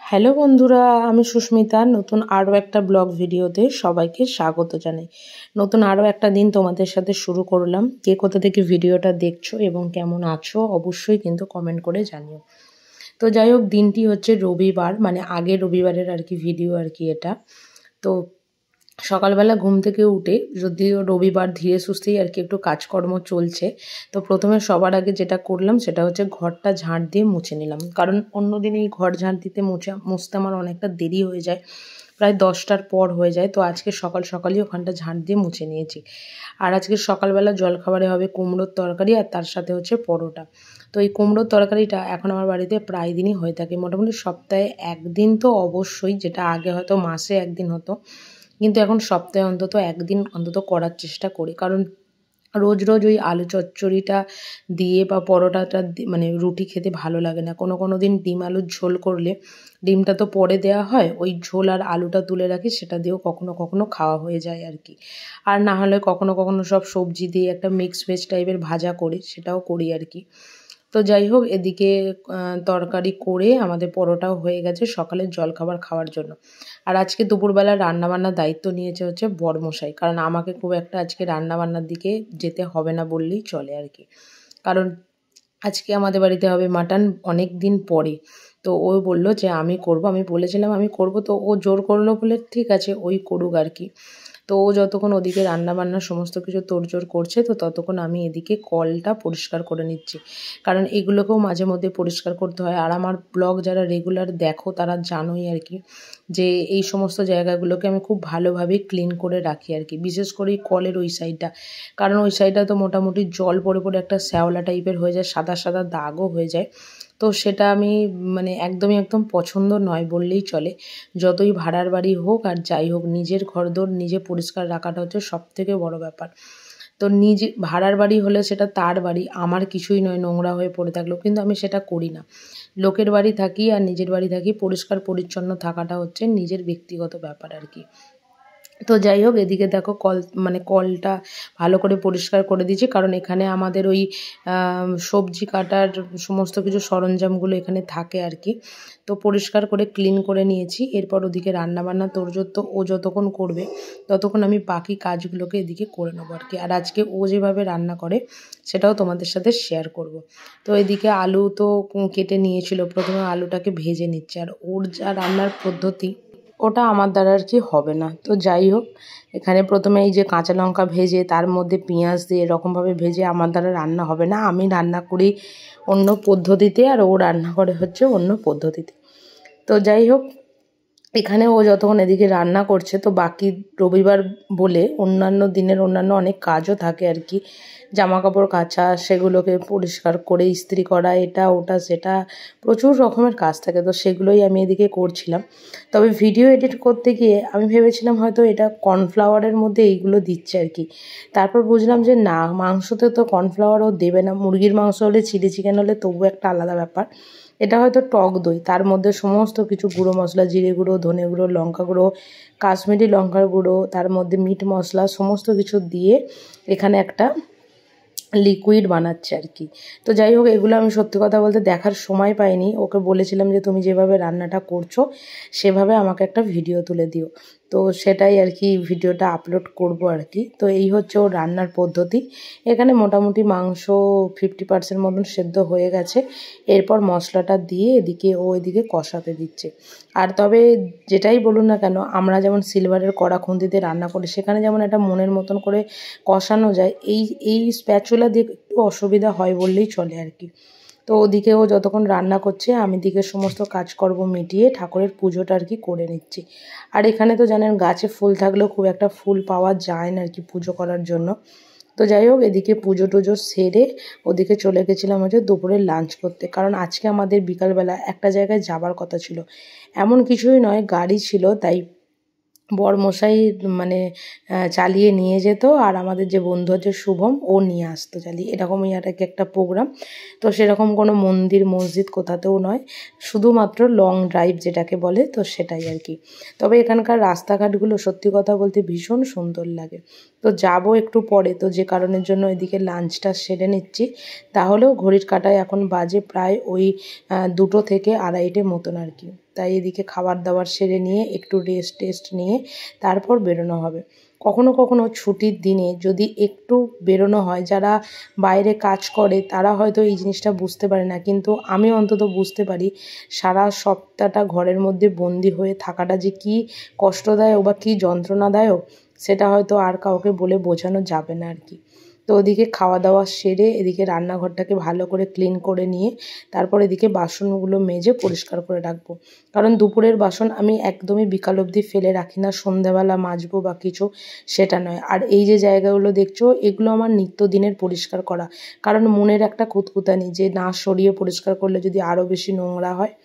Hello বন্ধুরা, আমি সুস্মিতা। নতুন আরও একটা ব্লগ ভিডিওতে সবাইকে স্বাগত জানাই। নতুন আরও একটা দিন তোমাদের সাথে শুরু করলাম। কে কোথা থেকে ভিডিওটা দেখছো এবং কেমন আছো অবশ্যই কিন্তু কমেন্ট করে জানিও। তো যাই হোক, দিনটি হচ্ছে রবিবার, মানে আগের রবিবারের আর কি ভিডিও আর কি এটা। তো সকালবেলা ঘুম থেকে উঠে, যদিও রবিবার ধীরে সুস্থেই আর কি একটু কাজকর্ম চলছে, তো প্রথমে সবার আগে যেটা করলাম সেটা হচ্ছে ঘরটা ঝাঁট দিয়ে মুছে নিলাম। কারণ অন্যদিন এই ঘর ঝাঁট দিতে মুছতে আমার অনেকটা দেরি হয়ে যায়, প্রায় 10টার পর হয়ে যায়। তো আজকে সকাল সকালই ওখানটা ঝাঁট দিয়ে মুছে নিয়েছি। আর আজকে সকালবেলা জলখাবারে হবে কুমড়োর তরকারি, আর তার সাথে হচ্ছে পরোটা। তো এই কুমড়োর তরকারিটা এখন আমার বাড়িতে প্রায় দিনই হয়ে থাকে, মোটামুটি সপ্তাহে একদিন তো অবশ্যই, যেটা আগে হয়তো মাসে একদিন হতো, কিন্তু এখন সপ্তাহে অন্তত একদিন অন্তত করার চেষ্টা করি। কারণ রোজ রোজ ওই আলু চচ্চড়িটা দিয়ে বা পরোটাটা মানে রুটি খেতে ভালো লাগে না। কোনো দিন ডিম আলুর ঝোল করলে, ডিমটা তো পরে দেওয়া হয়, ওই ঝোল আর আলুটা তুলে রাখি, সেটা দিয়েও কখনো খাওয়া হয়ে যায় আর কি। আর না হলে কখনো সব সবজি দিয়ে একটা মিক্স ভেজ টাইপের ভাজা করি, সেটাও করি আর কি। তো যাই হোক, এদিকে তরকারি করে আমাদের পরোটাও হয়ে গেছে সকালের জলখাবার খাওয়ার জন্য। আর আজকে দুপুরবেলা রান্নাবান্নার দায়িত্ব নিয়েছে হচ্ছে বড়মশাই, কারণ আমাকে খুব একটা আজকে রান্নাবান্নার দিকে যেতে হবে না বললেই চলে আর কি। কারণ আজকে আমাদের বাড়িতে হবে মাটন, অনেক দিন পরে। তো ও বললো যে আমি করব, আমি বলেছিলাম আমি করব, তো ও জোর করলো বলে ঠিক আছে ওই করুক আর কি। তো ও যতক্ষণ ওদিকে রান্নাবান্না সমস্ত কিছু তোড়জোড় করছে, তো ততক্ষণ আমি এদিকে কলটা পরিষ্কার করে নিচ্ছি। কারণ এগুলোকেও মাঝে মধ্যে পরিষ্কার করতে হয়। আর আমার ব্লগ যারা রেগুলার দেখো তারা জানোই আর কি, যে এই সমস্ত জায়গাগুলোকে আমি খুব ভালোভাবে ক্লিন করে রাখি আর কি। বিশেষ করে এই কলের ওই সাইডটা, কারণ ওই সাইডটা তো মোটামুটি জল পড়ে পড়ে একটা শ্যাওলা টাইপের হয়ে যায়, সাদা সাদা দাগও হয়ে যায়। তো সেটা আমি মানে একদম পছন্দ নয় বললেই চলে। যতই ভাড়ার বাড়ি হোক আর যাই হোক, নিজের ঘরদোর নিজে পরিষ্কার রাখাটা হচ্ছে সবথেকে বড় ব্যাপার। তো নিজে ভাড়ার বাড়ি হলে সেটা তার বাড়ি, আমার কিছুই নয় নোংরা হয়ে পড়ে থাকলেও, কিন্তু আমি সেটা করি না। লোকের বাড়ি থাকি আর নিজের বাড়ি থাকি, পরিষ্কার পরিচ্ছন্ন থাকাটা হচ্ছে নিজের ব্যক্তিগত ব্যাপার আর কি। তো যাই হোক, এদিকে দেখো কলটা ভালো করে পরিষ্কার করে দিয়েছি, কারণ এখানে আমাদের ওই সবজি কাটার সমস্ত কিছু সরঞ্জামগুলো এখানে থাকে আর কি। তো পরিষ্কার করে ক্লিন করে নিয়েছি। এরপর ওদিকে রান্নাবান্না তোড়জোড়, তো ও যতক্ষণ করবে ততক্ষণ আমি বাকি কাজগুলোকে এদিকে করে নেবো আর কি। আর আজকে ও যেভাবে রান্না করে সেটাও তোমাদের সাথে শেয়ার করব। তো এদিকে আলু তো কেটে নিয়েছিল, প্রথমে আলুটাকে ভেজে নিচ্ছে। আর ওর যা রান্নার পদ্ধতি, ওটা আমার দ্বারা আর কি হবে না। তো যাই হোক, এখানে প্রথমে এই যে কাঁচা লঙ্কা ভেজে তার মধ্যে পেঁয়াজ দিয়ে এরকমভাবে ভেজে আমার দ্বারা রান্না হবে না। আমি রান্না করি অন্য পদ্ধতিতে, আর ও রান্না করে হচ্ছে অন্য পদ্ধতিতে। তো যাই হোক, এখানে ও যতক্ষণ এদিকে রান্না করছে, তো বাকি রবিবার বলে অন্যান্য দিনের অন্যান্য অনেক কাজও থাকে আর কি। জামা কাপড় কাচা, সেগুলোকে পরিষ্কার করে ইস্ত্রি করা, এটা ওটা সেটা, প্রচুর রকমের কাজ থাকে। তো সেগুলোই আমি এদিকে করছিলাম। তবে ভিডিও এডিট করতে গিয়ে আমি ভেবেছিলাম হয়তো এটা কর্নফ্লাওয়ারের মধ্যে এইগুলো দিচ্ছে আর কি। তারপর বুঝলাম যে না, মাংসতে তো কর্নফ্লাওয়ারও দেবে না। মুরগির মাংস হলে, চিলি চিকেন হলে তবু একটা আলাদা ব্যাপার। এটা হয়তো টক দই, তার মধ্যে সমস্ত কিছু গুঁড়ো মশলা, জিরে গুঁড়ো, ধনে গুঁড়ো, লঙ্কা গুঁড়ো, কাশ্মীরি লঙ্কার গুঁড়ো, তার মধ্যে মিট মশলা সমস্ত কিছু দিয়ে এখানে একটা লিকুইড বানাচ্ছে আর কি। তো যাই হোক, এগুলো আমি সত্যি কথা বলতে দেখার সময় পাইনি। ওকে বলেছিলাম যে তুমি যেভাবে রান্নাটা করছো সেভাবে আমাকে একটা ভিডিও তুলে দিও। তো সেটাই আর কি, ভিডিওটা আপলোড করব আর কি। তো এই হচ্ছে ওর রান্নার পদ্ধতি। এখানে মোটামুটি মাংস 50% মতন সেদ্ধ হয়ে গেছে। এরপর মশলাটা দিয়ে এদিকে কষাতে দিচ্ছে। আর তবে যেটাই বলুন না কেন, আমরা যেমন সিলভারের কড়া খুন্তিতে রান্না করি, সেখানে যেমন একটা মনের মতন করে কষানো যায়, এই স্প্যাচুলা দিয়ে একটু অসুবিধা হয় বললেই চলে আর কি। তো ওদিকে ও যতক্ষণ রান্না করছে, আমি দিকে সমস্ত কাজকর্ম মিটিয়ে ঠাকুরের পুজোটা আর কি করে নিচ্ছি। আর এখানে তো জানেন, গাছে ফুল থাকলেও খুব একটা ফুল পাওয়া যায় না আর কি পুজো করার জন্য। তো যাই হোক, এদিকে পুজো টুজো সেরে ওদিকে চলে গেছিলাম হচ্ছে দুপুরে লাঞ্চ করতে। কারণ আজকে আমাদের বিকালবেলা একটা জায়গায় যাবার কথা ছিল, এমন কিছুই নয়, গাড়ি ছিল, তাই বরমশাই মানে চালিয়ে নিয়ে যেত, আর আমাদের যে বন্ধু আছে শুভম, ও নিয়ে আসতো চালিয়ে, এরকমই আর কি একটা প্রোগ্রাম। তো সেরকম কোনো মন্দির মসজিদ কোথাতেও নয়, শুধুমাত্র লং ড্রাইভ যেটাকে বলে, তো সেটাই আর কি। তবে এখানকার রাস্তাঘাটগুলো সত্যি কথা বলতে ভীষণ সুন্দর লাগে। তো যাব একটু পরে, তো যে কারণের জন্য এদিকে লাঞ্চটা সেরে নিচ্ছি। তাহলেও ঘড়ির কাঁটায় এখন বাজে প্রায় ওই 2 থেকে 2:30 মতন আর কি। তাই এদিকে খাবার দাবার সেরে নিয়ে একটু রেস্ট নিয়ে তারপর বেরোনো হবে। কখনো কখনো ছুটির দিনে যদি একটু বেরোনো হয়, যারা বাইরে কাজ করে তারা হয়তো এই জিনিসটা বুঝতে পারে না, কিন্তু আমি অন্তত বুঝতে পারি সারা সপ্তাহটা ঘরের মধ্যে বন্দি হয়ে থাকাটা যে কী কষ্টদায়ক বা কী যন্ত্রণাদায়ক সেটা হয়তো আর কাউকে বলে বোঝানো যাবে না আর কি। তো ওদিকে খাওয়া দাওয়া সেরে এদিকে রান্নাঘরটাকে ভালো করে ক্লিন করে নিয়ে তারপর এদিকে বাসনগুলো মেজে পরিষ্কার করে রাখবো, কারণ দুপুরের বাসন আমি একদমই বিকাল অবধি ফেলে রাখি না, সন্ধ্যাবেলা মাজবো বা কিছু সেটা নয়। আর এই যে জায়গাগুলো দেখছো এগুলো আমার নিত্যদিনের পরিষ্কার করা, কারণ মনের একটা খুঁতখুঁতানি যে না সরিয়ে পরিষ্কার করলে যদি আরও বেশি নোংরা হয়।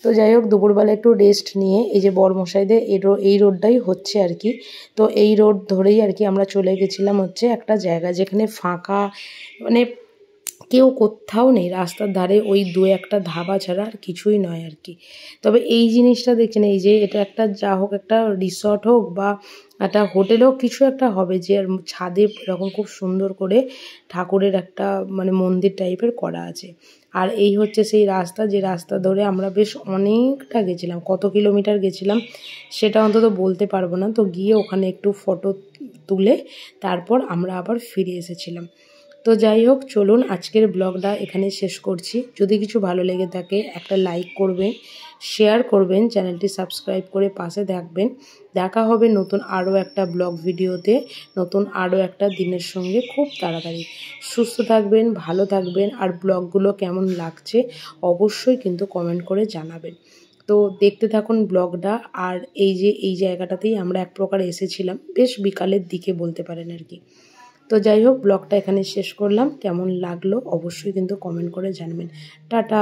তো যাই হোক, দুপুরবেলা একটু রেস্ট নিয়ে এই যে বরমশাইদের এই রোডটাই হচ্ছে আর কি। তো এই রোড ধরেই আর কি আমরা চলে গেছিলাম হচ্ছে একটা জায়গা যেখানে ফাঁকা, মানে কেউ কোথাও নেই, রাস্তার ধারে ওই দু একটা ধাবা ছাড়া আর কিছুই নয় আর কি। তবে এই জিনিসটা দেখছেন, এই যে এটা একটা যা হোক একটা রিসর্ট হোক বা একটা হোটেল হোক, কিছু একটা হবে যে ছাদে এরকম খুব সুন্দর করে ঠাকুরের একটা মানে মন্দির টাইপের করা আছে। আর এই হচ্ছে সেই রাস্তা, যে রাস্তা ধরে আমরা বেশ অনেকটা গেছিলাম, কত কিলোমিটার গেছিলাম সেটা অন্তত বলতে পারবো না। তো গিয়ে ওখানে একটু ফটো তুলে তারপর আমরা আবার ফিরে এসেছিলাম। তো যাই হোক, চলুন আজকের ব্লগটা এখানে শেষ করছি। যদি কিছু ভালো লেগে থাকে একটা লাইক করবেন, শেয়ার করবেন, চ্যানেলটি সাবস্ক্রাইব করে পাশে থাকবেন। দেখা হবে নতুন আরও একটা ব্লগ ভিডিওতে, নতুন আরও একটা দিনের সঙ্গে খুব তাড়াতাড়ি। সুস্থ থাকবেন, ভালো থাকবেন, আর ব্লগগুলো কেমন লাগছে অবশ্যই কিন্তু কমেন্ট করে জানাবেন। তো দেখতে থাকুন ব্লগটা। আর এই যে এই জায়গাটাতেই আমরা এক প্রকার এসেছিলাম, বেশ বিকালের দিকে বলতে পারেন আর কি। তো যাই হোক, ব্লগটা এখানে শেষ করলাম। কেমন লাগলো অবশ্যই কিন্তু কমেন্ট করে জানাবেন। টাটা।